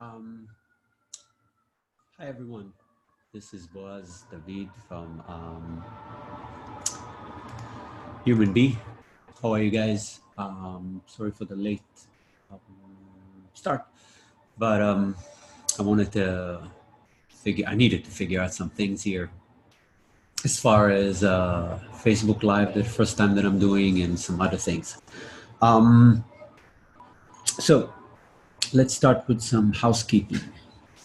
Um, Hi everyone, this is Boaz David from Human Bee. How are you guys? Sorry for the late um, start, but I wanted to I needed to figure out some things here as far as Facebook Live, the first time that I'm doing, and some other things. Um, so let's start with some housekeeping.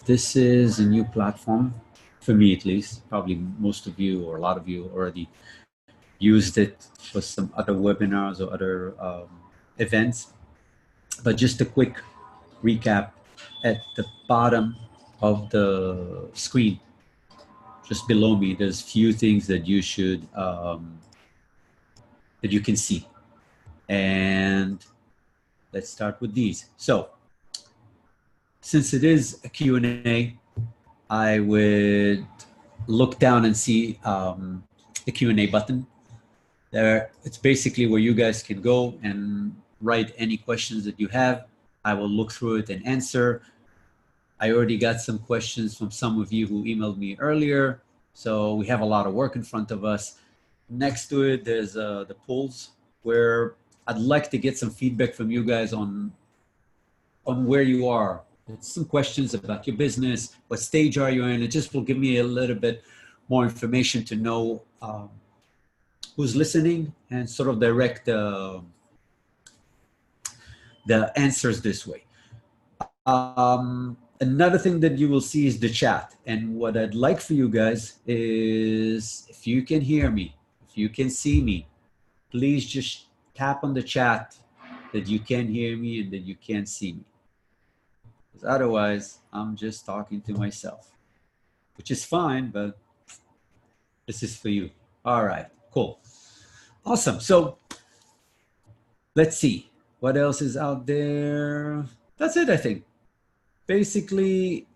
This is a new platform for me, at least. Probably most of you or a lot of you already used it for some other webinars or other events. But just a quick recap at the bottom of the screen, just below me, there's few things that you should that you can see. And let's start with these. So since it is a Q&A, I would look down and see the Q&A button. There, it's basically where you guys can go and write any questions that you have. I will look through it and answer. I already got some questions from some of you who emailed me earlier, so we have a lot of work in front of us. Next to it, there's the polls where I'd like to get some feedback from you guys on where you are. It's some questions about your business, what stage are you in. It just will give me a little bit more information to know who's listening and sort of direct the answers this way. Another thing that you will see is the chat. And what I'd like for you guys is if you can hear me, if you can see me, please just tap on the chat that you can hear me and that you can see me. Because otherwise, I'm just talking to myself, which is fine, but this is for you. All right, cool. Awesome. So let's see what else is out there. That's it, I think. Basically,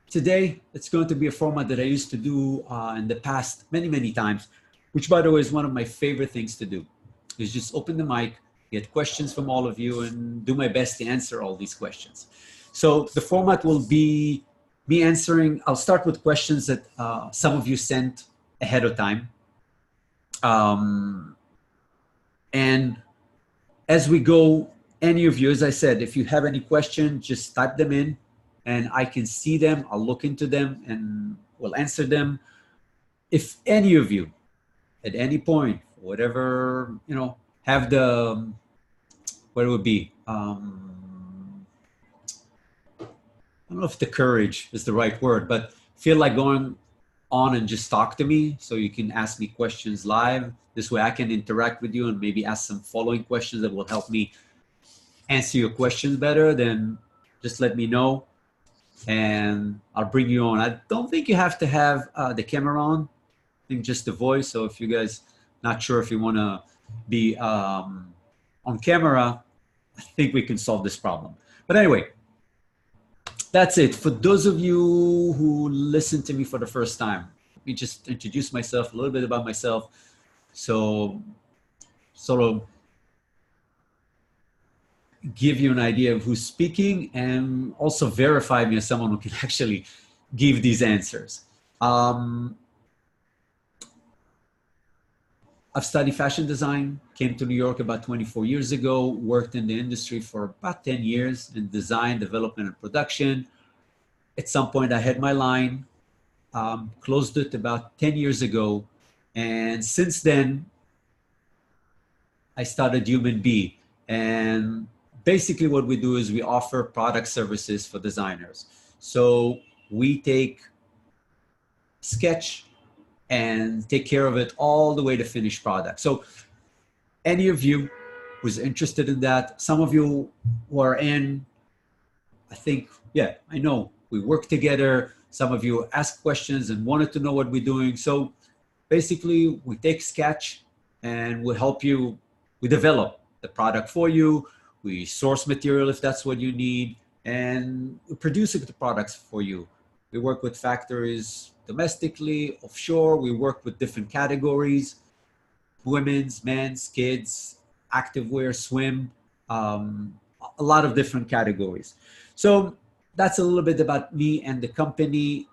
today it's going to be a format that I used to do in the past many times, which by the way is one of my favorite things to do, is just open the mic, get questions from all of you, and do my best to answer all these questions. So the format will be me answering. I'll start with questions that some of you sent ahead of time. And as we go, any of you, as I said, if you have any question, just type them in and I can see them. I'll look into them and we'll answer them. If any of you at any point, whatever, have the, what it would be, I don't know if the courage is the right word, but feel like going on and just talk to me so you can ask me questions live. This way I can interact with you and maybe ask some following questions that will help me answer your questions better, then just let me know and I'll bring you on. I don't think you have to have the camera on. I think just the voice. So if you guys not sure if you want to be on camera, I think we can solve this problem. But anyway, that's it. For those of you who listen to me for the first time, let me just introduce myself, a little bit about myself. So sort of give you an idea of who's speaking and also verify me as someone who can actually give these answers. I've studied fashion design, came to New York about 24 years ago, worked in the industry for about 10 years in design, development, and production. At some point, I had my line, closed it about 10 years ago. And since then, I started Human Bee. And basically what we do is we offer product services for designers. So we take sketch and take care of it all the way to finished product. So any of you who's interested in that, some of you who are in, I think, yeah, I know we work together. Some of you ask questions and wanted to know what we're doing. So basically we take sketch and we help you, we develop the product for you. We source material if that's what you need, and we produce the products for you. We work with factories domestically, offshore. We work with different categories: women's, men's, kids, activewear, swim, a lot of different categories. So that's a little bit about me and the company.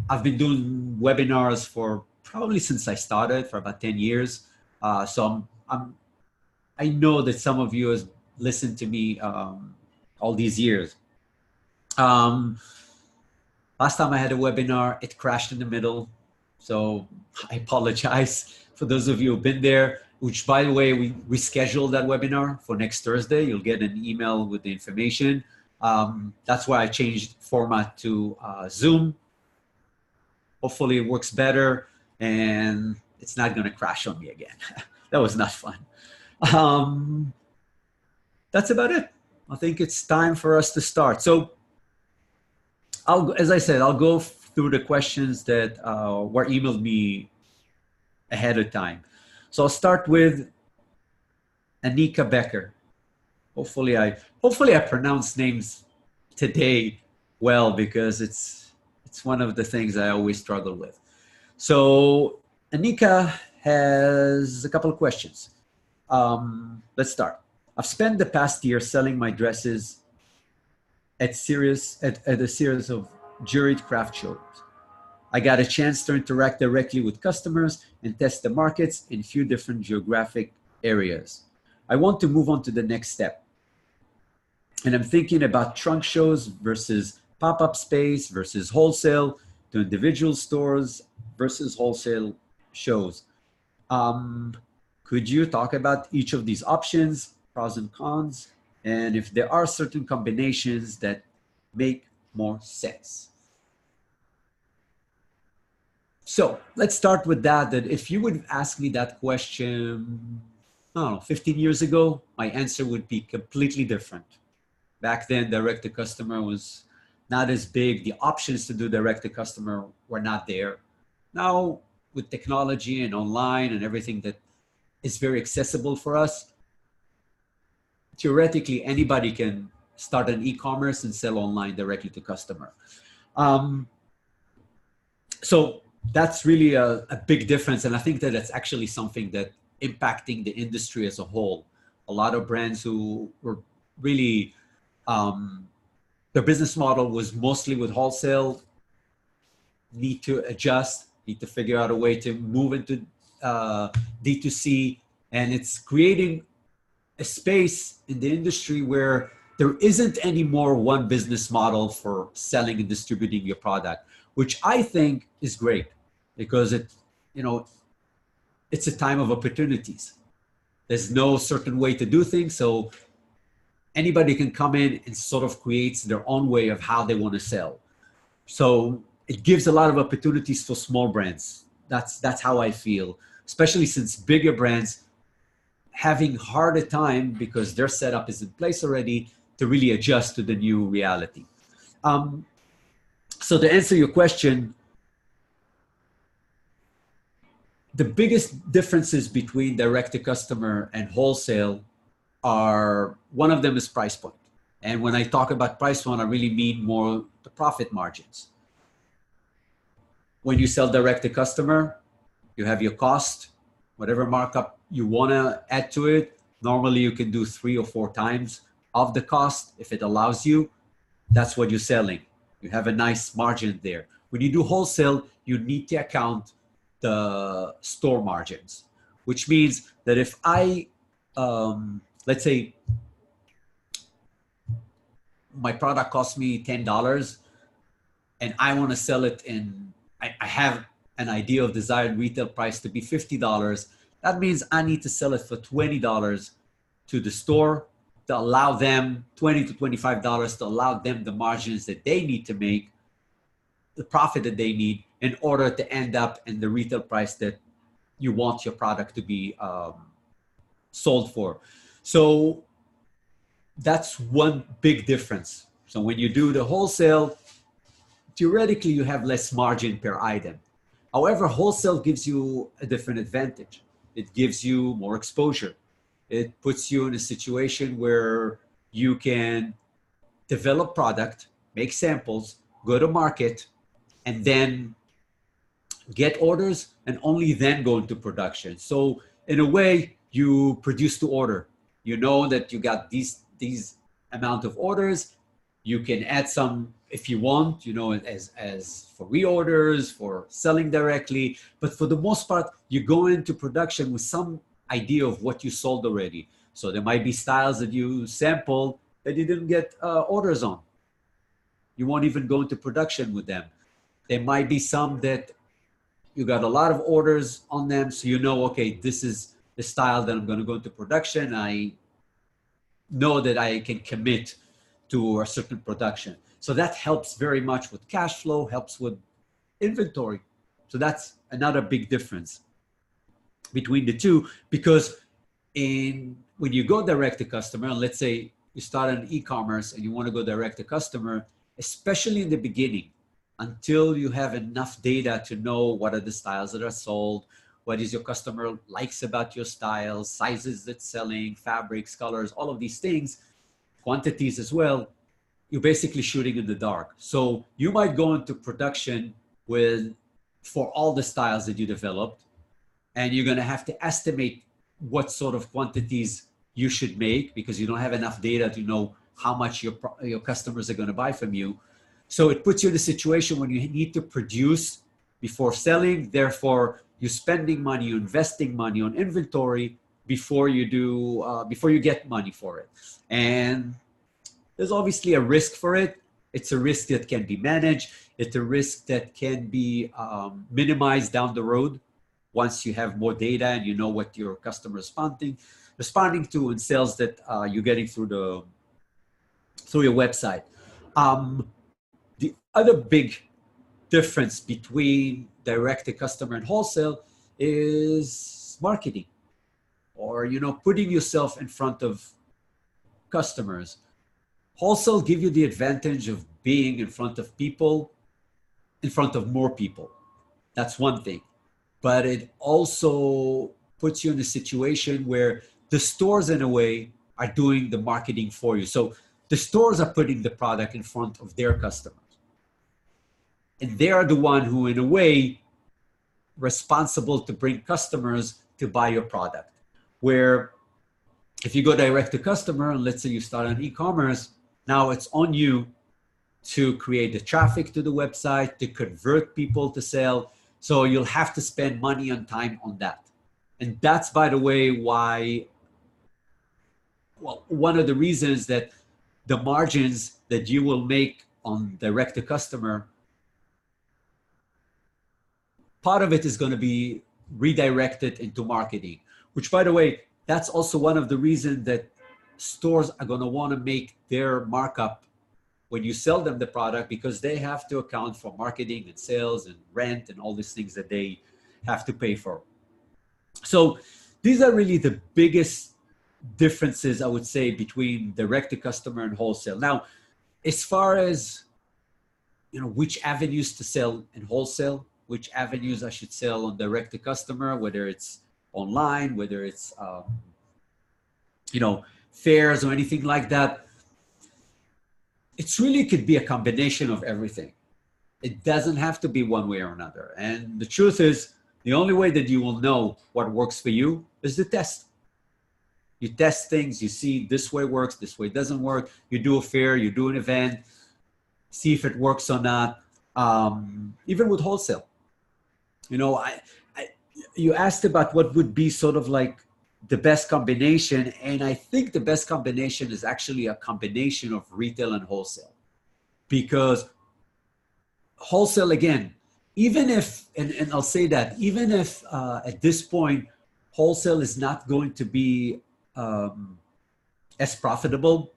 I've been doing webinars for probably since I started for about 10 years. I know that some of you has listened to me all these years. Last time I had a webinar, it crashed in the middle. So I apologize for those of you who've been there, which by the way, we rescheduled that webinar for next Thursday. You'll get an email with the information. That's why I changed format to Zoom. Hopefully it works better and it's not gonna crash on me again. That was not fun. That's about it. I think it's time for us to start. So as I said, I'll go through the questions that were emailed me ahead of time. So I'll start with Anika Becker. Hopefully I pronounced names today well, because it's one of the things I always struggle with. So Anika has a couple of questions. Let's start. I've spent the past year selling my dresses at a series of juried craft shows. I got a chance to interact directly with customers and test the markets in a few different geographic areas. I want to move on to the next step. And I'm thinking about trunk shows versus pop-up space versus wholesale to individual stores versus wholesale shows. Could you talk about each of these options, pros and cons, and if there are certain combinations that make more sense? So let's start with that if you would ask me that question, I don't know, 15 years ago, my answer would be completely different. Back then, direct-to-customer was not as big. The options to do direct-to-customer were not there. Now, with technology and online and everything that is very accessible for us, theoretically, anybody can start an e-commerce and sell online directly to customer. So that's really a big difference. And I think that that's actually something that impacting the industry as a whole. A lot of brands who were really, their business model was mostly with wholesale, need to adjust, need to figure out a way to move into D2C. And it's creating a space in the industry where there isn't any more one business model for selling and distributing your product, which I think is great because it's a time of opportunities. There's no certain way to do things. So anybody can come in and sort of creates their own way of how they want to sell. So it gives a lot of opportunities for small brands. That's how I feel, especially since bigger brands having harder time because their setup is in place already to really adjust to the new reality. So to answer your question, the biggest differences between direct-to-customer and wholesale are, one of them is price point. And when I talk about price point, I really mean more the profit margins. When you sell direct-to-customer, you have your cost, whatever markup you want to add to it. Normally you can do 3 or 4 times of the cost if it allows you. That's what you're selling. You have a nice margin there. When you do wholesale, you need to account the store margins, which means that if I, let's say my product costs me $10 and I want to sell it I have an idea of desired retail price to be $50. That means I need to sell it for $20 to the store to allow them $20 to $25 to allow them the margins that they need to make, the profit that they need in order to end up in the retail price that you want your product to be sold for. So that's one big difference. So when you do the wholesale, theoretically you have less margin per item. However, wholesale gives you a different advantage. It gives you more exposure. It puts you in a situation where you can develop product, make samples, go to market, and then get orders and only then go into production. So in a way, you produce to order. You know that you got these these amount of orders. You can add some if you want, as for reorders, for selling directly. But for the most part, you go into production with some idea of what you sold already. So there might be styles that you sampled that you didn't get orders on. You won't even go into production with them. There might be some that you got a lot of orders on them. So okay, this is the style that I'm going to go into production. I know that I can commit to a certain production. So that helps very much with cash flow, helps with inventory. So that's another big difference between the two, because when you go direct to customer, and let's say you start an e-commerce and you want to go direct to customer, especially in the beginning, until you have enough data to know what are the styles that are sold, what is your customer likes about your styles, sizes that's selling, fabrics, colors, all of these things, quantities as well, you're basically shooting in the dark. So you might go into production for all the styles that you developed, and you're going to have to estimate what sort of quantities you should make because you don't have enough data to know how much your customers are going to buy from you. So it puts you in a situation when you need to produce before selling. Therefore, you're spending money, you're investing money on inventory before you get money for it. And there's obviously a risk for it. It's a risk that can be managed. It's a risk that can be minimized down the road once you have more data and you know what your customer is responding to and sales that you're getting through your website. The other big difference between direct to customer and wholesale is marketing, or putting yourself in front of customers. Wholesale give you the advantage of being in front of people, in front of more people. That's one thing. But it also puts you in a situation where the stores, in a way, are doing the marketing for you. So the stores are putting the product in front of their customers. And they are the one who, in a way, responsible to bring customers to buy your product. Where if you go direct to customer, and let's say you start on e-commerce, now it's on you to create the traffic to the website, to convert people to sell. So you'll have to spend money and time on that. And that's, by the way, one of the reasons that the margins that you will make on direct to customer, part of it is going to be redirected into marketing, which, by the way, that's also one of the reasons that stores are going to want to make their markup when you sell them the product, because they have to account for marketing and sales and rent and all these things that they have to pay for. So these are really the biggest differences, I would say, between direct to customer and wholesale. Now, as far as which avenues to sell in wholesale, which avenues I should sell on direct to customer, whether it's online, whether it's fairs or anything like that, it's really could be a combination of everything. It doesn't have to be one way or another. And the truth is, the only way that you will know what works for you is to test. You test things, you see this way works, this way doesn't work. You do a fair, you do an event, see if it works or not. Even with wholesale, you asked about what would be sort of like the best combination. And I think the best combination is actually a combination of retail and wholesale, because wholesale, again, even if, and I'll say that, even if at this point, wholesale is not going to be as profitable,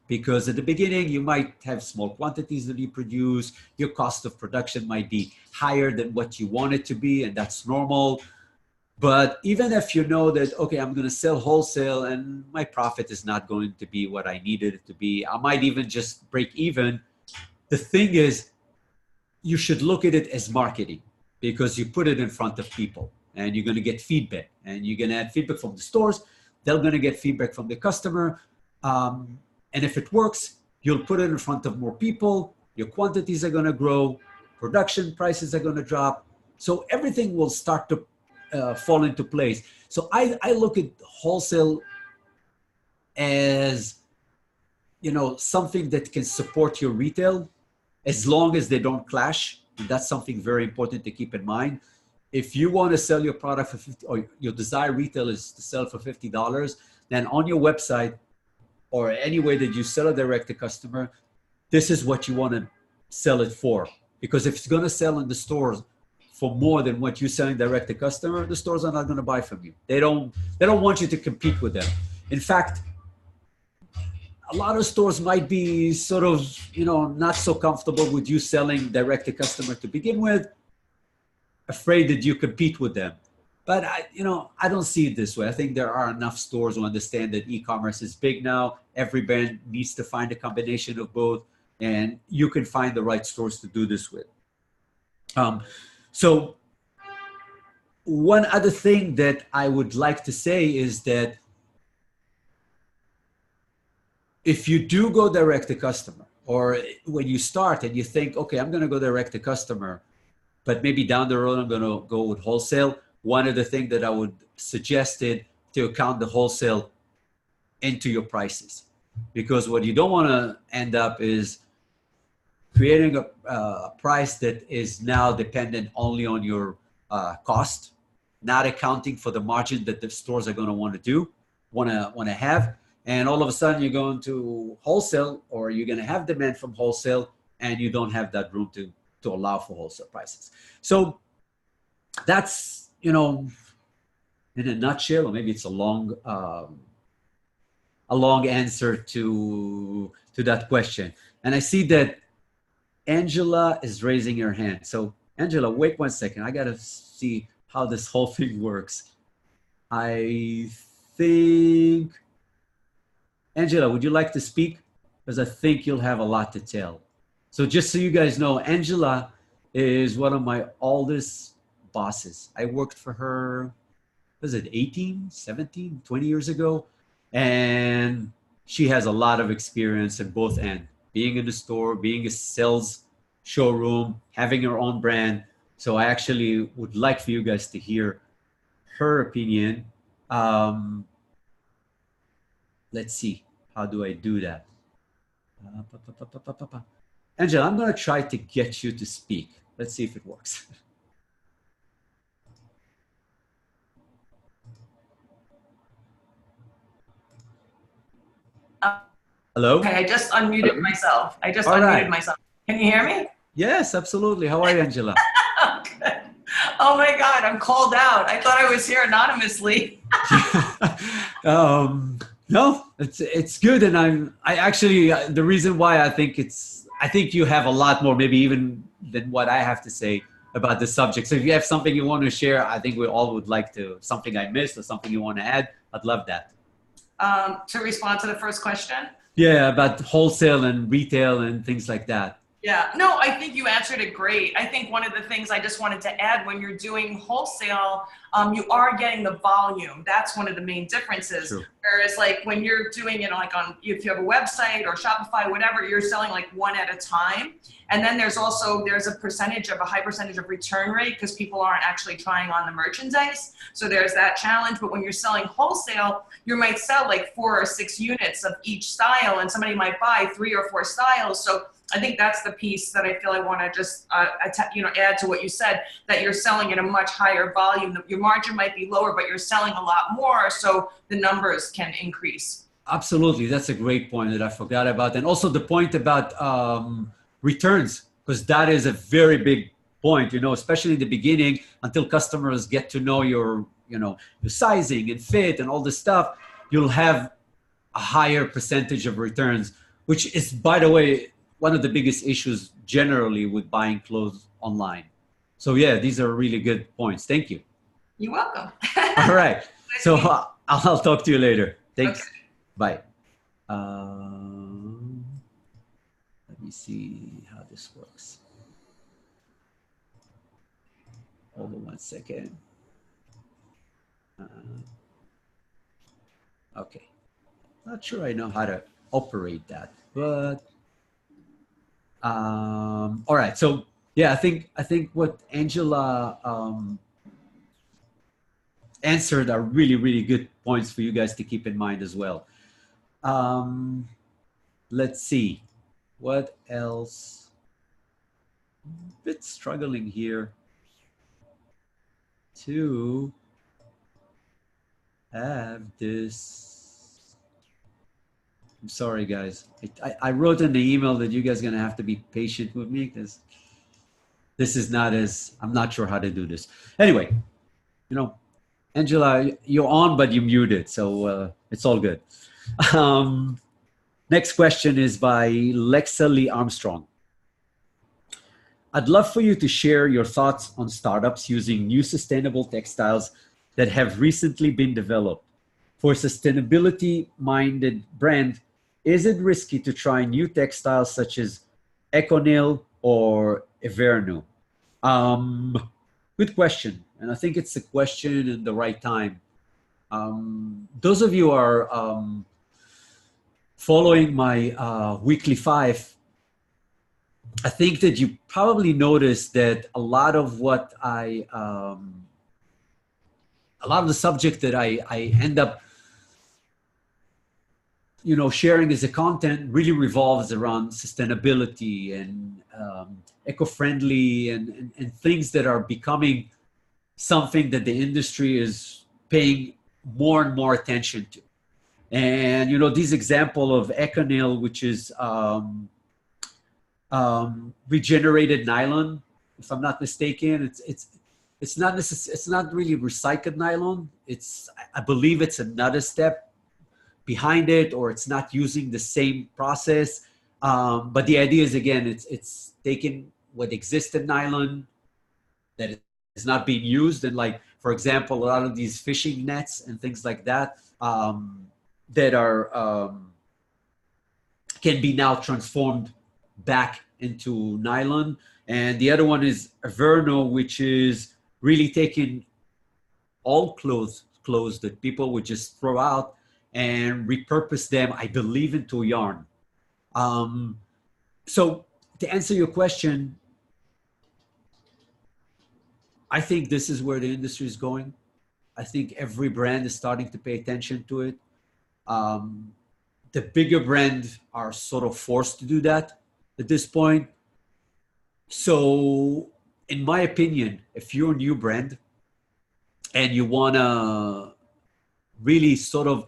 because at the beginning, you might have small quantities that you produce. Your cost of production might be higher than what you want it to be, and that's normal. But even if you know that, okay, I'm going to sell wholesale and my profit is not going to be what I needed it to be, I might even just break even. The thing is, you should look at it as marketing, because you put it in front of people and you're going to get feedback, and you're going to have feedback from the stores. They're going to get feedback from the customer. And if it works, you'll put it in front of more people. Your quantities are going to grow. Production prices are going to drop. So everything will start to fall into place. So I look at wholesale as something that can support your retail as long as they don't clash. And that's something very important to keep in mind. If you want to sell your product for 50, or your desired retail is to sell for $50, then on your website or any way that you sell it direct to customer, this is what you want to sell it for. Because if it's going to sell in the stores for more than what you're selling direct to customer, the stores are not going to buy from you. They don't want you to compete with them. In fact, a lot of stores might be sort of, not so comfortable with you selling direct to customer to begin with, afraid that you compete with them. But I don't see it this way. I think there are enough stores who understand that e-commerce is big now. Every brand needs to find a combination of both, and you can find the right stores to do this with. So one other thing that I would like to say is that if you do go direct to customer, or when you start and you think, okay, I'm going to go direct to customer, but maybe down the road I'm going to go with wholesale, one of the things that I would suggest is to account the wholesale into your prices. Because what you don't want to end up is creating a price that is now dependent only on your cost, not accounting for the margin that the stores are going to want to have. And all of a sudden you're going to wholesale, or you're going to have demand from wholesale, and you don't have that room to allow for wholesale prices. So that's, in a nutshell, or maybe it's a long answer to that question. And I see that Angela is raising her hand. So Angela, wait 1 second. I got to see how this whole thing works. I think, Angela, would you like to speak? Because I think you'll have a lot to tell. So just so you guys know, Angela is one of my oldest bosses. I worked for her, was it 18, 17, 20 years ago? And she has a lot of experience in both ends, being in the store, being a sales showroom, having her own brand. So I actually would like for you guys to hear her opinion. Let's see, how do I do that? Angela, I'm going to try to get you to speak. Let's see if it works. Hello? Okay, I just unmuted myself. All right. myself. Can you hear me? Yes, absolutely. How are you, Angela? Good. Oh my God, I'm called out. I thought I was here anonymously. No, it's good. And I actually, the reason why I think you have a lot more, maybe even than what I have to say about the subject. So if you have something you want to share, I think we all would like to, something I missed or something you want to add, I'd love that. To respond to the first question? Yeah, about wholesale and retail and things like that. Yeah, no, I think you answered it great. I think one of the things I just wanted to add, when you're doing wholesale, you are getting the volume. That's one of the main differences. True. Whereas like when you're doing, like if you have a website or Shopify, whatever, you're selling like one at a time. And then there's a high percentage of return rate because people aren't actually trying on the merchandise. So there's that challenge. But when you're selling wholesale, you might sell like 4 or 6 units of each style, and somebody might buy 3 or 4 styles. So I think that's the piece that I feel I want to just add to what you said, that you're selling at a much higher volume. Your margin might be lower, but you're selling a lot more, so the numbers can increase. Absolutely. That's a great point that I forgot about. And also the point about returns, because that is a very big point, especially in the beginning, until customers get to know your sizing and fit and all this stuff, you'll have a higher percentage of returns, which is, by the way, one of the biggest issues generally with buying clothes online. So yeah, these are really good points. Thank you. You're welcome. All right. So I'll talk to you later. Thanks. Okay. Bye. Let me see how this works. Hold on 1 second. Okay. Not sure I know how to operate that, but all right. So yeah, I think what Angela answered are really, really good points for you guys to keep in mind as well. let's see. What else? A bit struggling here to have this. I'm sorry, guys. I wrote in the email that you guys are going to have to be patient with me because this is not as, I'm not sure how to do this. Anyway, you know, Angela, you're on, but you muted. So it's all good. Next question is by Lexa Lee Armstrong. I'd love for you to share your thoughts on startups using new sustainable textiles that have recently been developed. For a sustainability-minded brand, is it risky to try new textiles such as Econil or Everno? Good question. And I think it's a question in the right time. Those of you are following my weekly 5, I think that you probably noticed that a lot of what a lot of the subject that I end up, sharing as a content really revolves around sustainability and eco-friendly and things that are becoming something that the industry is paying more and more attention to. And, these example of Econil, which is regenerated nylon, if I'm not mistaken. It's not really recycled nylon. I believe it's another step behind it, or it's not using the same process. But the idea is, again, it's taking what existed nylon that is not being used, and, like, for example, a lot of these fishing nets and things like that that are can be now transformed back into nylon. And the other one is Everno, which is really taking all clothes that people would just throw out and repurpose them, I believe, into yarn. So to answer your question, I think this is where the industry is going. I think every brand is starting to pay attention to it. The bigger brands are sort of forced to do that at this point. So in my opinion, if you're a new brand and you want to really sort of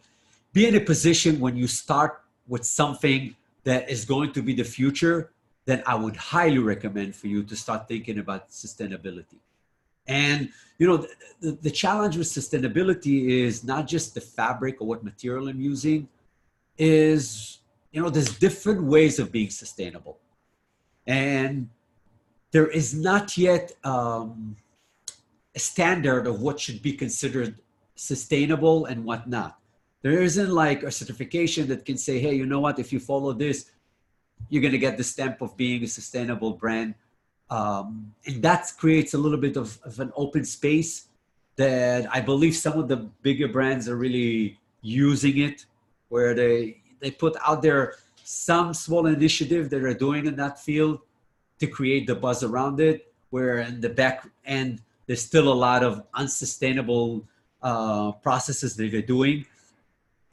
be in a position when you start with something that is going to be the future, then I would highly recommend for you to start thinking about sustainability. And, the challenge with sustainability is not just the fabric or what material I'm using, is, there's different ways of being sustainable. And there is not yet a standard of what should be considered sustainable and what not. There isn't like a certification that can say, hey, you know what, if you follow this, you're going to get the stamp of being a sustainable brand. And that creates a little bit of an open space that I believe some of the bigger brands are really using it, where they put out there some small initiative that are doing in that field to create the buzz around it, where in the back end, there's still a lot of unsustainable processes that they're doing.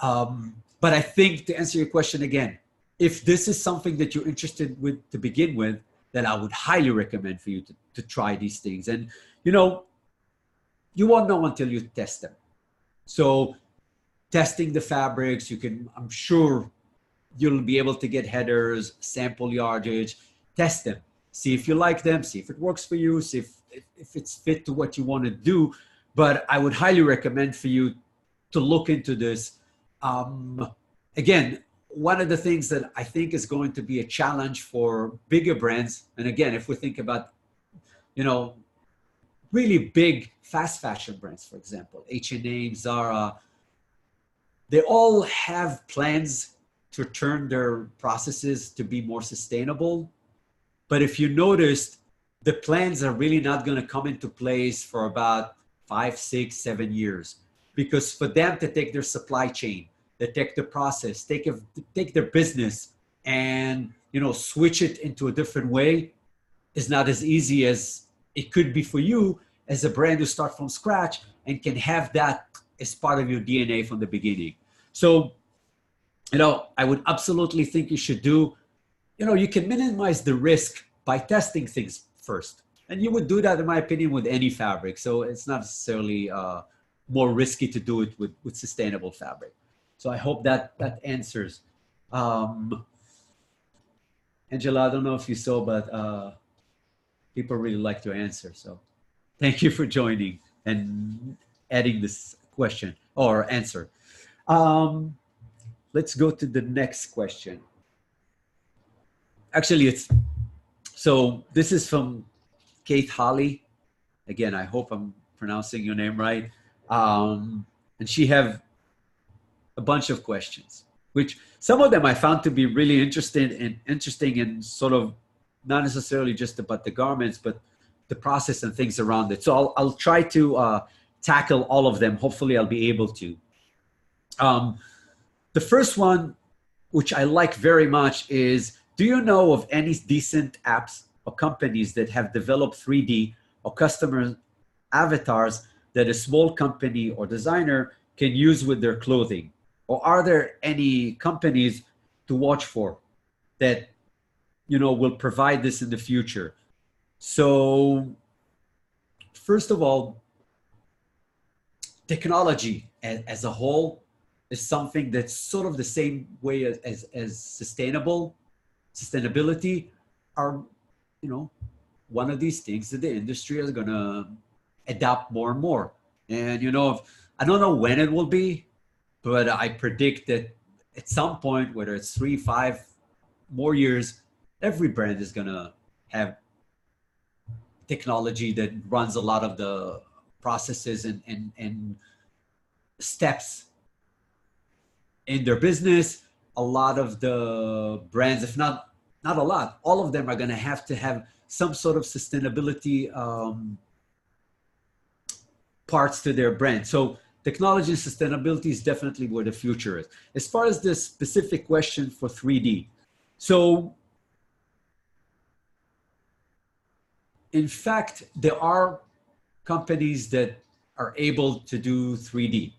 But I think, to answer your question again, if this is something that you're interested with to begin with, then I would highly recommend for you to try these things. And, you won't know until you test them. So testing the fabrics, I'm sure you'll be able to get headers, sample yardage, test them, see if you like them, see if it works for you, see if it's fit to what you want to do. But I would highly recommend for you to look into this. Again, one of the things that I think is going to be a challenge for bigger brands, and again, if we think about, really big fast fashion brands, for example, H&M, Zara, they all have plans to turn their processes to be more sustainable. But if you noticed, the plans are really not going to come into place for about 5, 6, 7 years, because for them to take their supply chain, they take the process, take their business and, switch it into a different way is not as easy as it could be for you as a brand who start from scratch and can have that as part of your DNA from the beginning. So I would absolutely think you should do, you can minimize the risk by testing things first. And you would do that, in my opinion, with any fabric. So it's not necessarily more risky to do it with sustainable fabric. So I hope that answers. Um, Angela, I don't know if you saw, but people really like your answer. So thank you for joining and adding this question or answer. Um, let's go to the next question. Actually, this is from Kate Holly. Again, I hope I'm pronouncing your name right. And she have a bunch of questions, which some of them I found to be really interesting and sort of not necessarily just about the garments, but the process and things around it. So I'll try to tackle all of them. Hopefully I'll be able to. The first one, which I like very much, is, do you know of any decent apps or companies that have developed 3D or customer avatars that a small company or designer can use with their clothing? Or are there any companies to watch for that, will provide this in the future? So first of all, technology as a whole is something that's sort of the same way as sustainability are, one of these things that the industry is going to adapt more and more. And, I don't know when it will be, but I predict that at some point, whether it's 3, 5 more years, every brand is going to have technology that runs a lot of the processes and steps in their business. A lot of the brands, if not a lot, all of them are going to have some sort of sustainability parts to their brand. So technology and sustainability is definitely where the future is. As far as the specific question for 3D, so in fact, there are companies that are able to do 3D,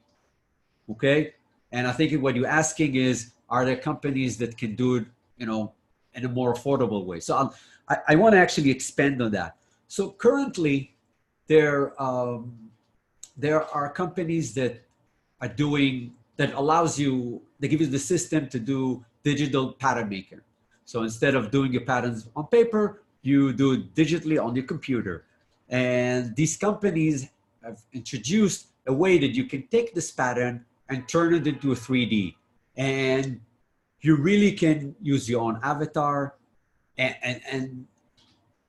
okay? And I think what you're asking is, are there companies that can do it, in a more affordable way? So I want to actually expand on that. So currently, there are companies that are doing, that give you the system to do digital pattern making. So instead of doing your patterns on paper, you do it digitally on your computer. And these companies have introduced a way that you can take this pattern and turn it into a 3D. And you really can use your own avatar. And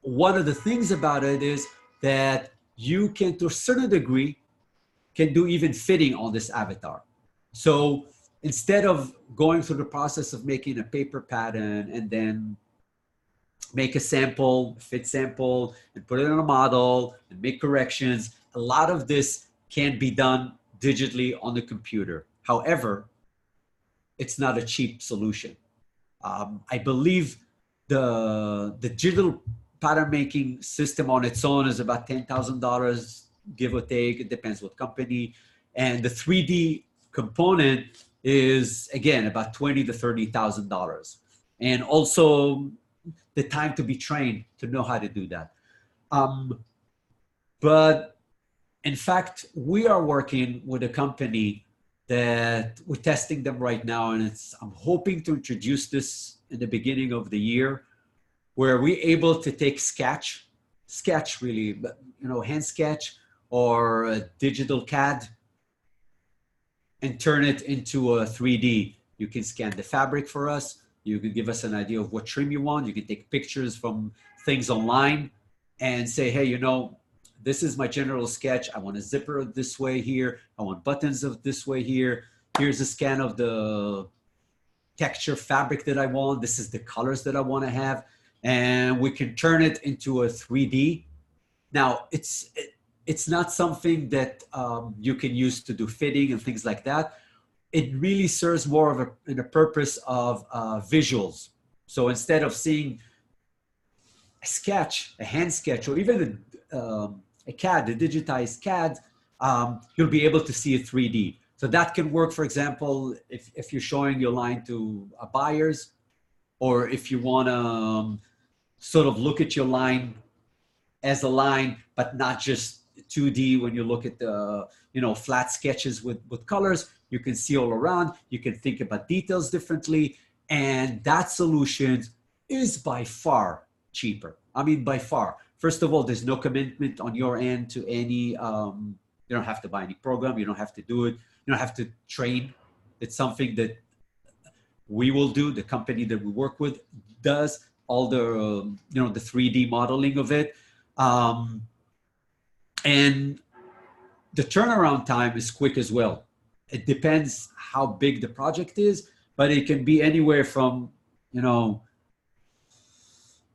one of the things about it is that you can, to a certain degree, can do even fitting on this avatar. So instead of going through the process of making a paper pattern and then make a sample, fit sample, and put it on a model and make corrections, a lot of this can be done digitally on the computer. However, it's not a cheap solution. I believe the digital pattern making system on its own is about $10,000, give or take. It depends what company. And the 3D component is, again, about $20,000 to $30,000. And also the time to be trained to know how to do that. But in fact, we are working with a company that we're testing them right now. And I'm hoping to introduce this in the beginning of the year, where we're able to take sketch really, but hand sketch or a digital CAD and turn it into a 3D. You can scan the fabric for us. You can give us an idea of what trim you want. You can take pictures from things online and say, hey, this is my general sketch. I want a zipper this way here. I want buttons of this way here. Here's a scan of the texture fabric that I want. This is the colors that I want to have. And we can turn it into a 3D. Now, it's not something that you can use to do fitting and things like that. It really serves more of a purpose of visuals. So instead of seeing a sketch, a hand sketch, or even a CAD, a digitized CAD, you'll be able to see a 3D. So So that can work, for example, if you're showing your line to buyers, or if you want to sort of look at your line as a line, but not just 2D. When you look at the, flat sketches with colors, you can see all around. You can think about details differently. And that solution is by far cheaper. I mean, by far. First of all, there's no commitment on your end to any, you don't have to buy any program. You don't have to do it. You don't have to train. It's something that we will do. The company that we work with does all the, the 3D modeling of it. And the turnaround time is quick as well. It depends how big the project is, but it can be anywhere from, a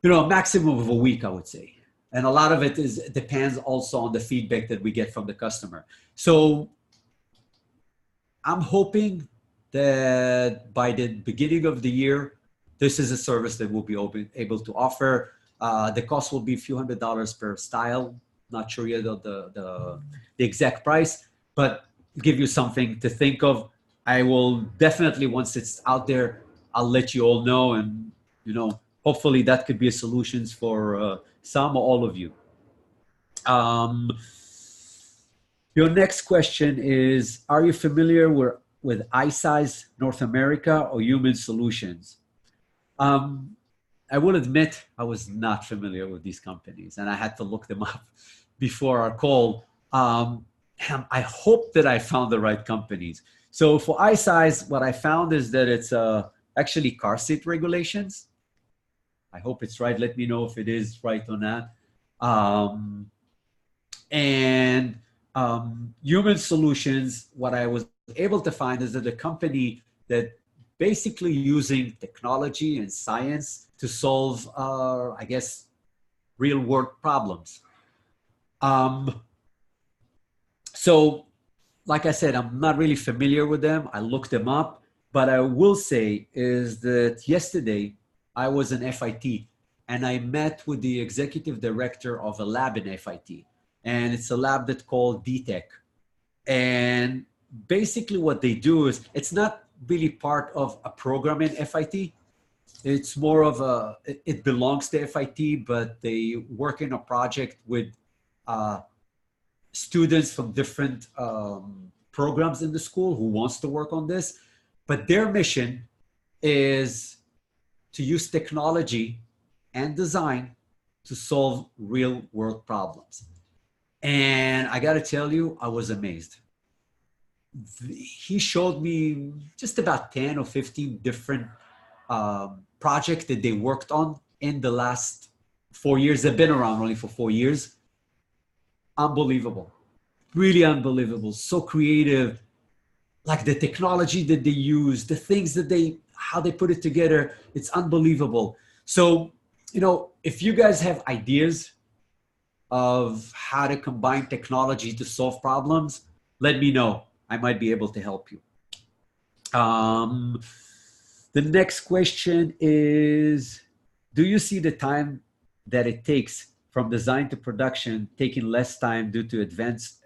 maximum of a week, I would say. And a lot of it depends also on the feedback that we get from the customer. So I'm hoping that by the beginning of the year, this is a service that we'll be able to offer. The cost will be a few $100s per style. Not sure yet of the exact price, but give you something to think of. I will definitely, once it's out there, I'll let you all know. And, hopefully that could be a solution for some or all of you. Your next question is, are you familiar with iSize North America or Human Solutions? I will admit I was not familiar with these companies, and I had to look them up before our call. I hope that I found the right companies. So for iSize, what I found is that it's actually car seat regulations. I hope it's right. Let me know if it is right or not. Human Solutions, what I was able to find is that a company that basically using technology and science to solve, I guess, real world problems. So, like I said, I'm not really familiar with them. I looked them up, but I will say is that yesterday I was in FIT and I met with the executive director of a lab in FIT. And it's a lab that's called DTech. And basically what they do is, it's not really part of a program in FIT. It's more of it belongs to FIT, but they work in a project with students from different programs in the school who wants to work on this. But their mission is to use technology and design to solve real world problems. And I got to tell you, I was amazed. He showed me just about 10 or 15 different projects that they worked on in the last 4 years. They've been around only for 4 years. Unbelievable. Really unbelievable. So creative. Like the technology that they use, the things that how they put it together. It's unbelievable. So, if you guys have ideas of how to combine technology to solve problems, let me know. I might be able to help you. The next question is, do you see the time that it takes from design to production taking less time due to advances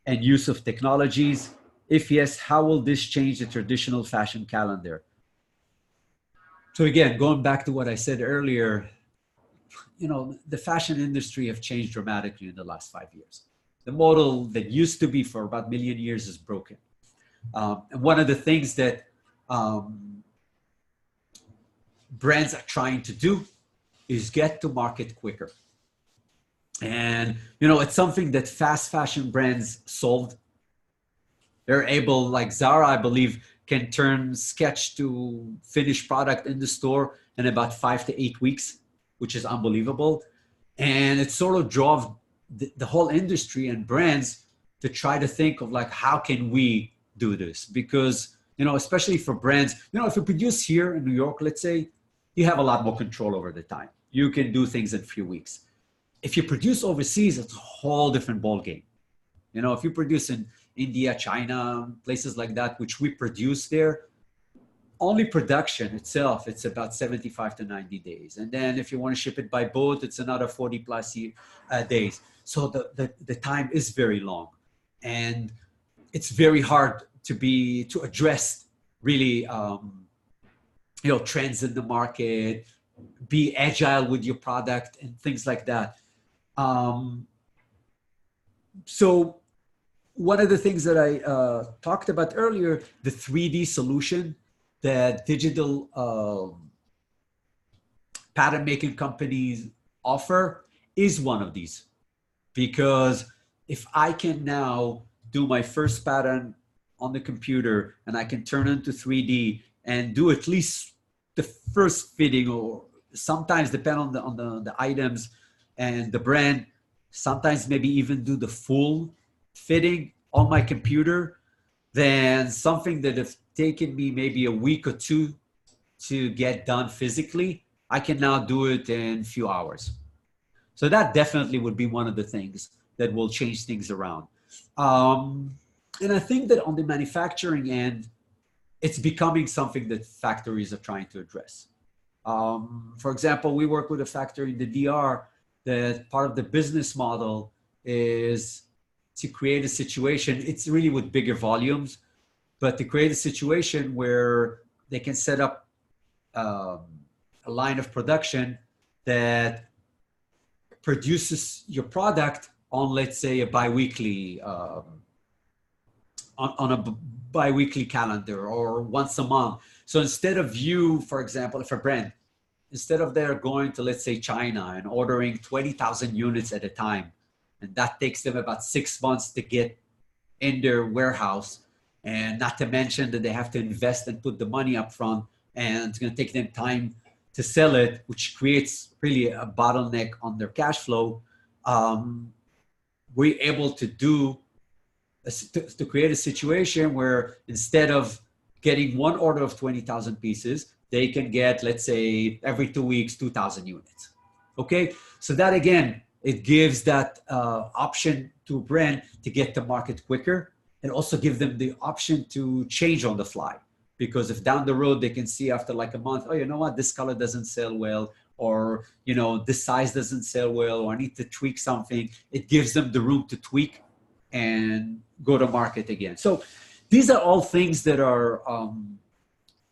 and use of technologies? If yes, how will this change the traditional fashion calendar? So again, going back to what I said earlier, the fashion industry have changed dramatically in the last 5 years. The model that used to be for about a million years is broken. And one of the things that brands are trying to do is get to market quicker. And, it's something that fast fashion brands solved. They're able, like Zara, I believe, can turn sketch to finished product in the store in about 5 to 8 weeks, which is unbelievable. And it sort of drove the whole industry and brands to try to think of like, how can we do this? Because, especially for brands, if you produce here in New York, let's say, you have a lot more control over the time. You can do things in a few weeks. If you produce overseas, it's a whole different ballgame. If you produce in India, China, places like that, which we produce there, only production itself, it's about 75 to 90 days. And then if you want to ship it by boat, it's another 40 plus days. So the time is very long. and it's very hard to address really trends in the market, be agile with your product and things like that. So one of the things that I talked about earlier, the 3D solution that digital pattern making companies offer is one of these. Because if I can now do my first pattern on the computer and I can turn it into 3D and do at least the first fitting, or sometimes depend on the items and the brand, sometimes maybe even do the full fitting on my computer, then something that have taken me maybe a week or two to get done physically, I can now do it in a few hours. So that definitely would be one of the things that will change things around. And I think that on the manufacturing end, it's becoming something that factories are trying to address. For example, we work with a factory in the DR that part of the business model is to create a situation, it's really with bigger volumes, but to create a situation where they can set up a line of production that produces your product on, let's say, a biweekly, on a biweekly calendar or once a month. So instead of you, for example, if a brand, instead of they're going to, let's say, China and ordering 20,000 units at a time, and that takes them about 6 months to get in their warehouse, and not to mention that they have to invest and put the money up front, and it's going to take them time to sell it, which creates really a bottleneck on their cash flow. We're able to create a situation where instead of getting one order of 20,000 pieces, they can get, let's say, every 2 weeks, 2,000 units. Okay, so that again, it gives that option to a brand to get to market quicker, and also give them the option to change on the fly. Because if down the road they can see after like a month, oh, you know what, this color doesn't sell well, or this size doesn't sell well, or I need to tweak something, it gives them the room to tweak and go to market again. So these are all things that are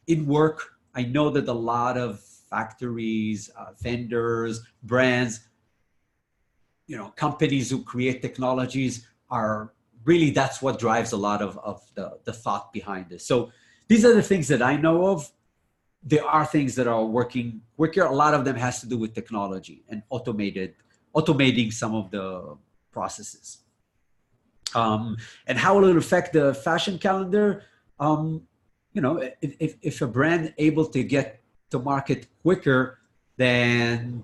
in work. I know that a lot of factories, vendors, brands, companies who create technologies are really, that's what drives a lot of the thought behind this. So these are the things that I know of. There are things that are working quicker. A lot of them has to do with technology and automating some of the processes. And how will it affect the fashion calendar? If a brand able to get to market quicker, then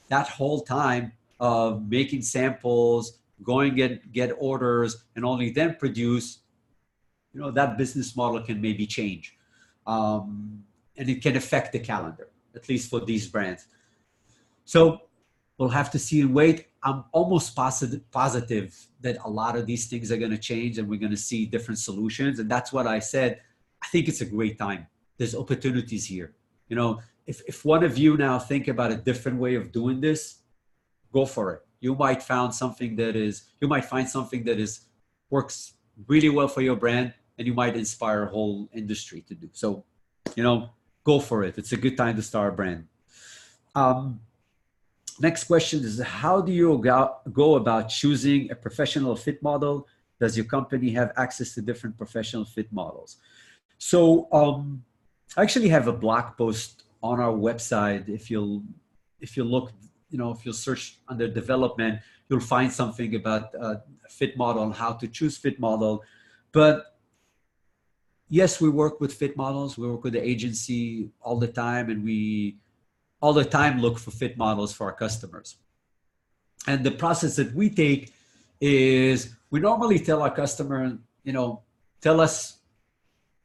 that whole time of making samples, going and get orders, and only then produce, that business model can maybe change. And it can affect the calendar, at least for these brands. So we'll have to see and wait. I'm almost positive that a lot of these things are going to change, and we're going to see different solutions. And that's what I said. I think it's a great time. There's opportunities here. If one of you now think about a different way of doing this, go for it. You might find something that works really well for your brand, and you might inspire a whole industry to do. So, go for it. It's a good time to start a brand. Next question is, how do you go about choosing a professional fit model? Does your company have access to different professional fit models? So I actually have a blog post on our website. If you look, if you search under development, you'll find something about fit model and how to choose fit model. But yes, we work with fit models. We work with the agency all the time, and we all the time look for fit models for our customers. And the process that we take is we normally tell our customer, tell us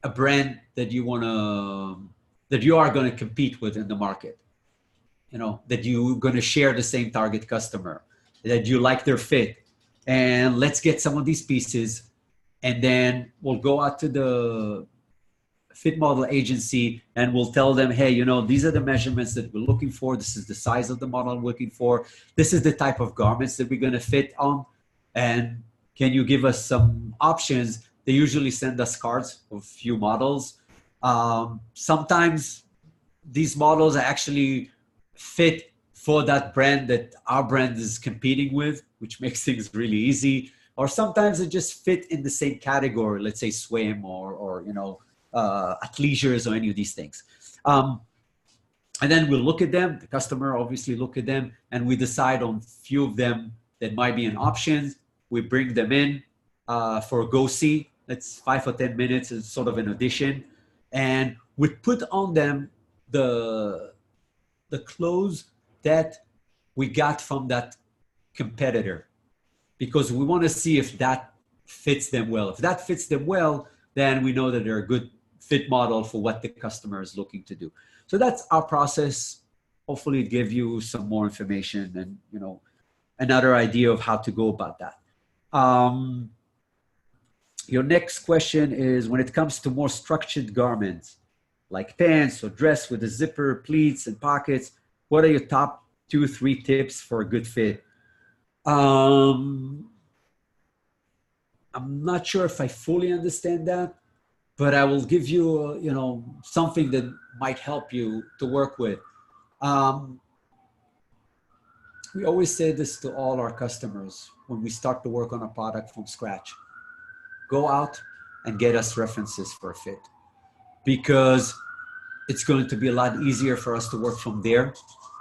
a brand that you are going to compete with in the market, that you're going to share the same target customer, that you like their fit, and let's get some of these pieces, and then we'll go out to the fit model agency and we'll tell them, hey, these are the measurements that we're looking for. This is the size of the model I'm looking for. This is the type of garments that we're going to fit on. And can you give us some options? They usually send us cards of few models. Sometimes these models actually fit for that brand that our brand is competing with, which makes things really easy. Or sometimes it just fit in the same category, let's say swim or athleisures or any of these things. And then we'll look at them, the customer obviously look at them, and we decide on few of them that might be an option. We bring them in for a go-see. That's 5 or 10 minutes, it's sort of an audition. And we put on them the clothes that we got from that competitor, because we want to see if that fits them well. If that fits them well, then we know that they're a good fit model for what the customer is looking to do. So that's our process. Hopefully it gives you some more information and, you know, another idea of how to go about that. Your next question is, when it comes to more structured garments, like pants or dress with a zipper, pleats, and pockets, what are your top 2-3 tips for a good fit? I'm not sure if I fully understand that, but I will give you, you know, something that might help you to work with. We always say this to all our customers when we start to work on a product from scratch. Go out and get us references for a fit, because it's going to be a lot easier for us to work from there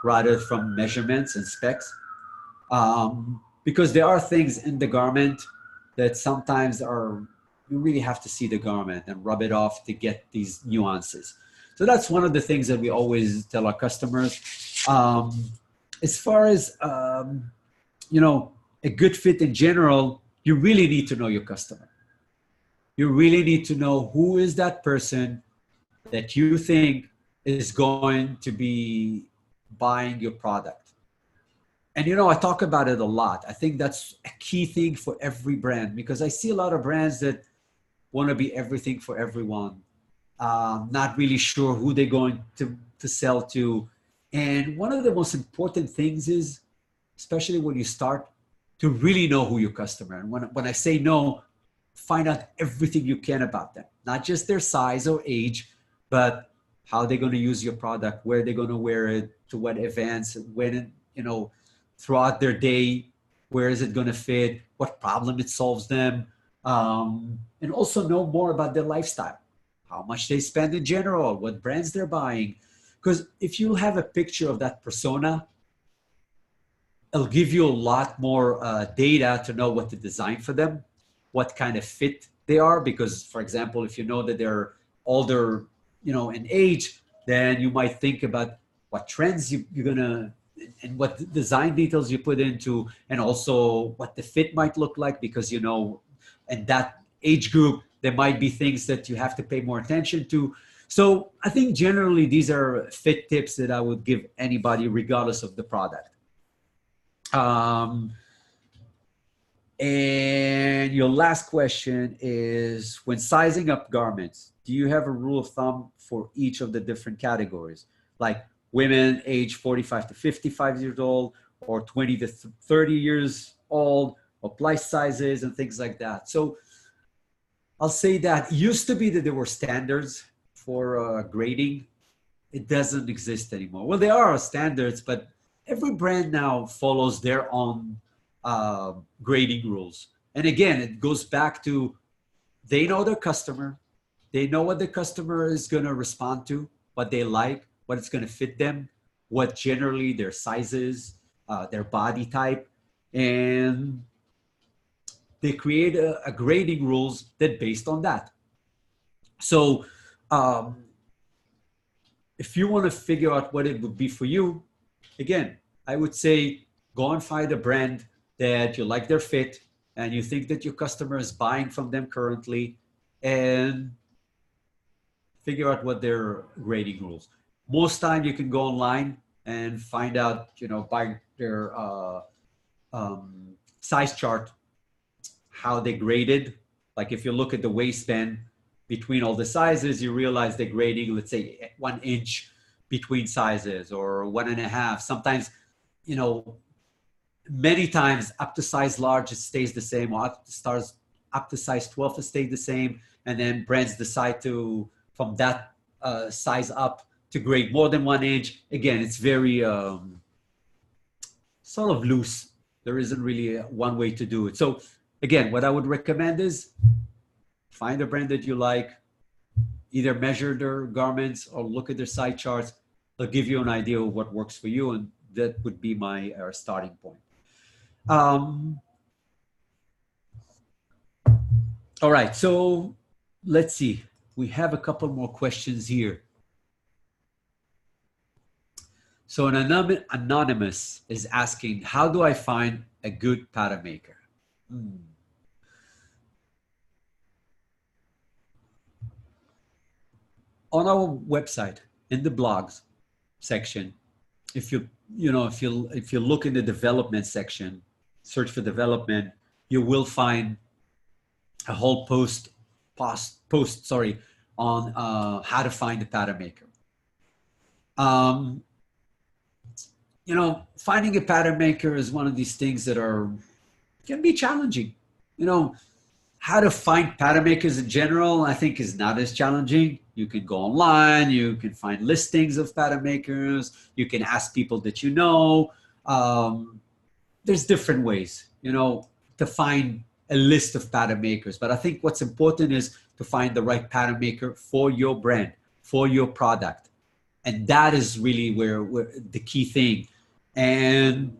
rather from measurements and specs. Because there are things in the garment that sometimes are, you really have to see the garment and rub it off to get these nuances. So that's one of the things that we always tell our customers. As far as, you know, a good fit in general, you really need to know your customer. You really need to know who is that person that you think is going to be buying your product. And, you know, I talk about it a lot. I think that's a key thing for every brand, because I see a lot of brands that want to be everything for everyone, not really sure who they're going to sell to. And one of the most important things is, especially when you start, to really know who your customer. And when I say know, find out everything you can about them, not just their size or age, but how they're going to use your product, where they're going to wear it, to what events, when, you know, throughout their day, where is it going to fit, what problem it solves them, and also know more about their lifestyle, how much they spend in general, what brands they're buying. Because if you have a picture of that persona, it'll give you a lot more data to know what to design for them, what kind of fit they are. Because, for example, if you know that they're older, you know, in age, then you might think about what trends you're gonna, and what design details you put into, and also what the fit might look like, because, you know, in that age group, there might be things that you have to pay more attention to. So I think generally these are fit tips that I would give anybody regardless of the product. And your last question is, when sizing up garments, do you have a rule of thumb for each of the different categories? Like women age 45 to 55 years old, or 20 to 30 years old, or plus sizes and things like that. So I'll say that used to be that there were standards for grading. It doesn't exist anymore. Well, there are standards, but every brand now follows their own grading rules. And again, it goes back to, they know their customer. They know what the customer is going to respond to, what they like, what it's going to fit them, what generally their size is, their body type. And they create a grading rules that based on that. So if you want to figure out what it would be for you, again, I would say go and find a brand that you like their fit and you think that your customer is buying from them currently, and figure out what their grading rules. Most time you can go online and find out, you know, by their size chart, how they graded. Like if you look at the waistband between all the sizes, you realize they're grading, let's say 1 inch between sizes, or 1.5. Sometimes, you know, many times up to size large, it stays the same, or up to size 12, it stays the same. And then brands decide to, from that size up, to grade more than 1 inch. Again, it's very sort of loose. There isn't really one way to do it. So again, what I would recommend is find a brand that you like, either measure their garments or look at their side charts. They'll give you an idea of what works for you, and that would be my starting point. All right, so let's see. We have a couple more questions here. So an anonymous is asking, how do I find a good pattern maker? On our website, in the blogs section, if you look in the development section, search for development, you will find a whole post on how to find a pattern maker. Finding a pattern maker is one of these things that can be challenging. How to find pattern makers in general, I think, is not as challenging. You can go online, you can find listings of pattern makers, you can ask people that you know. There's different ways, to find a list of pattern makers. But I think what's important is to find the right pattern maker for your brand, for your product. And that is really where the key thing. And,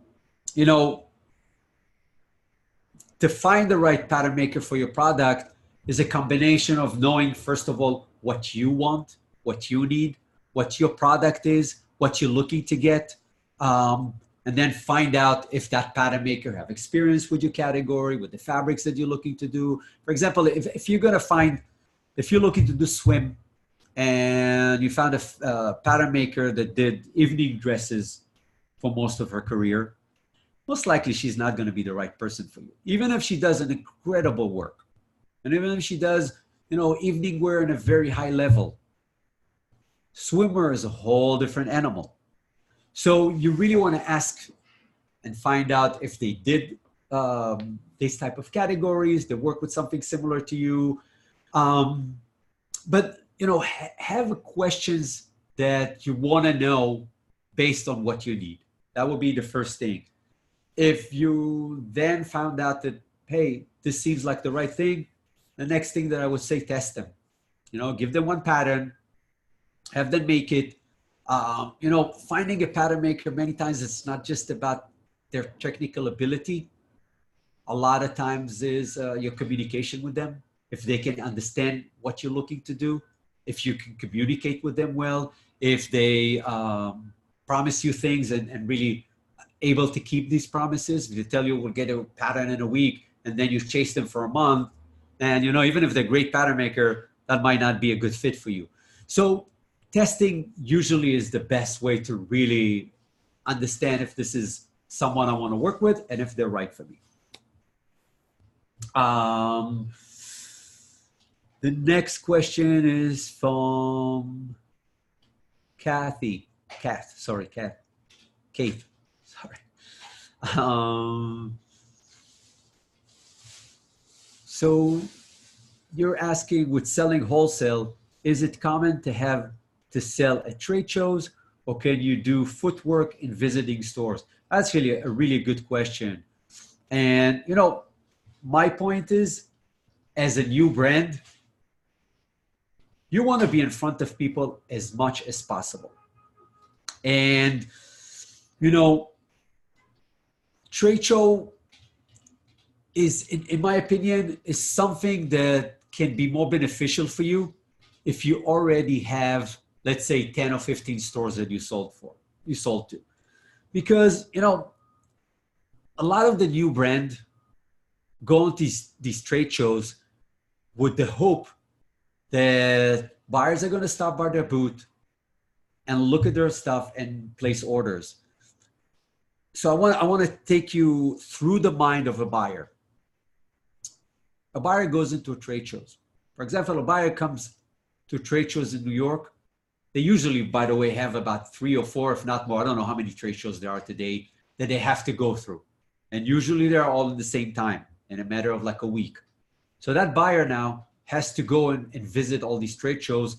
to find the right pattern maker for your product is a combination of knowing, first of all, what you want, what you need, what your product is, what you're looking to get, and then find out if that pattern maker have experience with your category, with the fabrics that you're looking to do. For example, if you're looking to do swim and you found a pattern maker that did evening dresses for most of her career, most likely she's not going to be the right person for you. Even if she does an incredible work, and even if she does, evening wear in a very high level, swimwear is a whole different animal. So you really want to ask and find out if they did this type of categories, they work with something similar to you. But, have questions that you want to know based on what you need. That would be the first thing. If you then found out that, hey, this seems like the right thing, the next thing that I would say, test them. Give them one pattern, have them make it. Finding a pattern maker, many times it's not just about their technical ability. A lot of times is your communication with them. If they can understand what you're looking to do, if you can communicate with them well, if they promise you things and really able to keep these promises. If they tell you we'll get a pattern in a week and then you chase them for a month, and even if they're a great pattern maker, that might not be a good fit for you. So testing usually is the best way to really understand if this is someone I want to work with and if they're right for me. The next question is from Kate. So you're asking, with selling wholesale, is it common to sell at trade shows, or can you do footwork in visiting stores? That's really a really good question. And, my point is, as a new brand, you want to be in front of people as much as possible. And, trade show is, in my opinion, is something that can be more beneficial for you if you already have, let's say, 10 or 15 stores that you sold to. Because, a lot of the new brand go to these trade shows with the hope that buyers are going to stop by their booth and look at their stuff and place orders. So I want to take you through the mind of a buyer. A buyer goes into trade shows. For example, a buyer comes to trade shows in New York. They usually, by the way, have about 3 or 4, if not more. I don't know how many trade shows there are today that they have to go through. And usually they're all at the same time in a matter of like a week. So that buyer now has to go and visit all these trade shows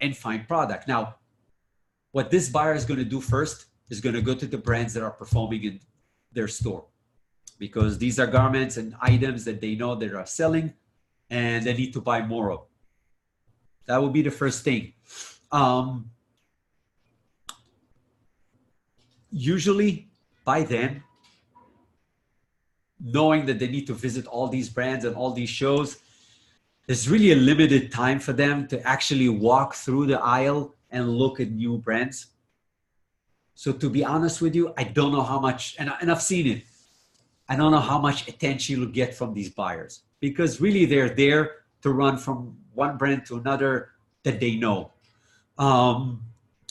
and find product. Now, what this buyer is going to do first is going to go to the brands that are performing in their store, because these are garments and items that they know that are selling and they need to buy more of. That would be the first thing. Usually by then, knowing that they need to visit all these brands and all these shows, there's really a limited time for them to actually walk through the aisle and look at new brands. So to be honest with you, I don't know how much, and I've seen it, I don't know how much attention you'll get from these buyers, because really they're there to run from one brand to another that they know. And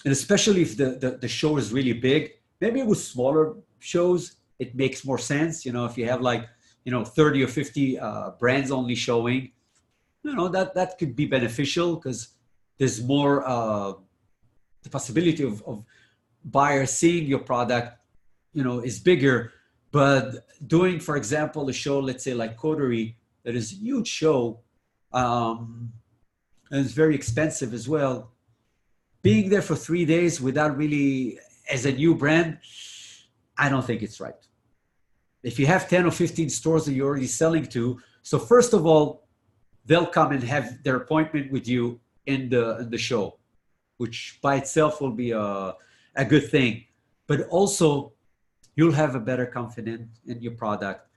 especially if the show is really big, maybe with smaller shows, it makes more sense. You know, if you have like, 30 or 50 brands only showing, that could be beneficial, because there's more the possibility of buyers seeing your product, is bigger. But doing, for example, a show, let's say like Coterie, that is a huge show, and it's very expensive as well. Being there for 3 days without really, as a new brand, I don't think it's right. If you have 10 or 15 stores that you're already selling to, so first of all, they'll come and have their appointment with you in the show, which by itself will be a good thing. But also, you'll have a better confidence in your product.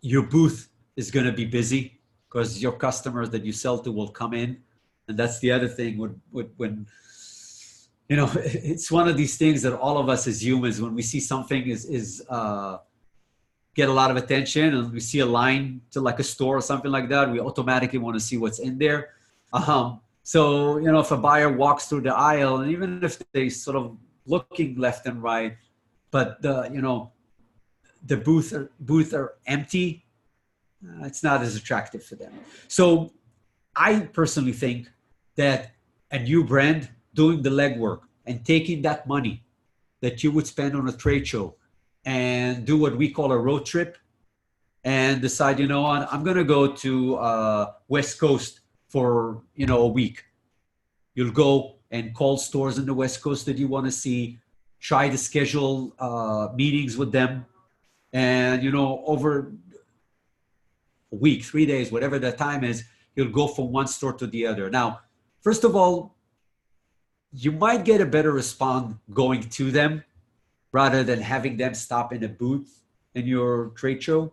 Your booth is going to be busy because your customers that you sell to will come in. And that's the other thing when it's one of these things that all of us as humans, when we see something is get a lot of attention, and we see a line to like a store or something like that, we automatically want to see what's in there. So, if a buyer walks through the aisle, and even if they sort of looking left and right, but the booth are empty, it's not as attractive for them. So I personally think that a new brand doing the legwork and taking that money that you would spend on a trade show and do what we call a road trip and decide, I'm going to go to West Coast for, a week. You'll go and call stores in the West Coast that you want to see, try to schedule meetings with them. And, over a week, 3 days, whatever the time is, you'll go from one store to the other. Now, first of all, you might get a better response going to them rather than having them stop in a booth in your trade show.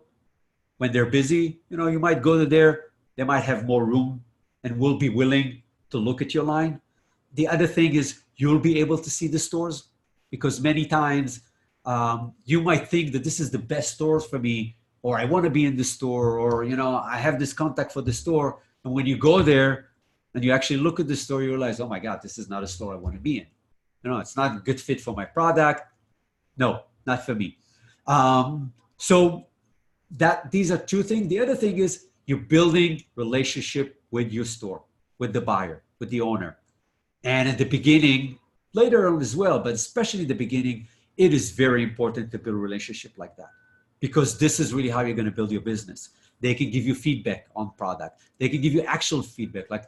When they're busy, you might go to there, they might have more room and will be willing to look at your line. The other thing is you'll be able to see the stores, because many times you might think that this is the best stores for me, or I want to be in the store, or, I have this contact for the store. And when you go there and you actually look at the store, you realize, oh my God, this is not a store I want to be in. It's not a good fit for my product. No, not for me. So these are two things. The other thing is you're building relationship with your store, with the buyer, with the owner. And at the beginning, later on as well, but especially the beginning, it is very important to build a relationship like that, because this is really how you're going to build your business. They can give you feedback on product. They can give you actual feedback. Like,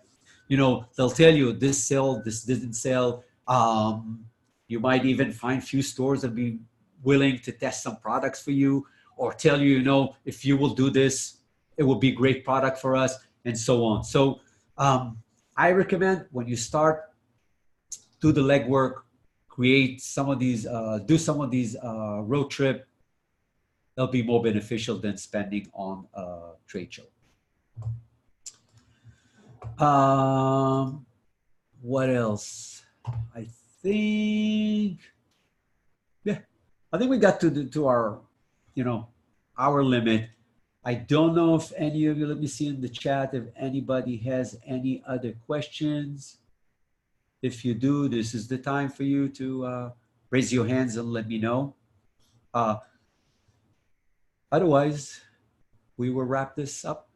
they'll tell you this sell, this didn't sell. You might even find few stores that be willing to test some products for you, or tell you, if you will do this, it will be a great product for us, and so on. So I recommend when you start, do the legwork, create some of these, do some of these road trip. They'll be more beneficial than spending on a trade show. What else? I think we got to our, our limit. I don't know if any of you, let me see in the chat if anybody has any other questions. If you do, this is the time for you to raise your hands and let me know. Otherwise, we will wrap this up.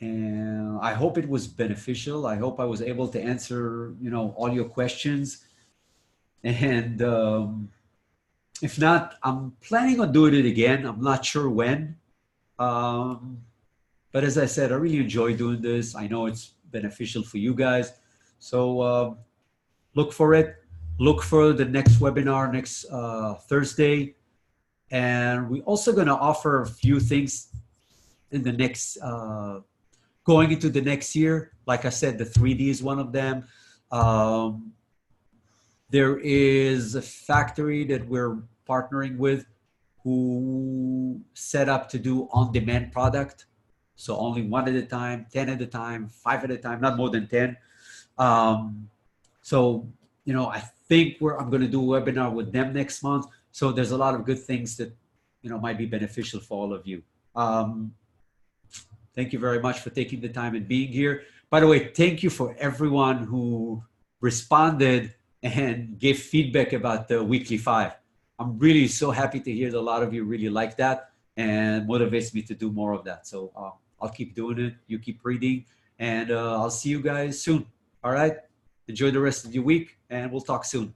And I hope it was beneficial. I hope I was able to answer, all your questions. And If not, I'm planning on doing it again. I'm not sure when. Um, but as I said, I really enjoy doing this. I know it's beneficial for you guys. So look for it. Look for the next webinar next Thursday. And we're also going to offer a few things in the next, going into the next year. Like I said, the 3D is one of them. There is a factory that we're partnering with who set up to do on-demand product. So only one at a time, 10 at a time, 5 at a time, not more than 10. So, you know, I think I'm going to do a webinar with them next month. So there's a lot of good things that, you know, might be beneficial for all of you. Thank you very much for taking the time and being here. By the way, thank you for everyone who responded and gave feedback about the weekly 5. I'm really so happy to hear that a lot of you really like that and motivates me to do more of that. So I'll keep doing it. You keep reading, and I'll see you guys soon. All right. Enjoy the rest of your week, and we'll talk soon.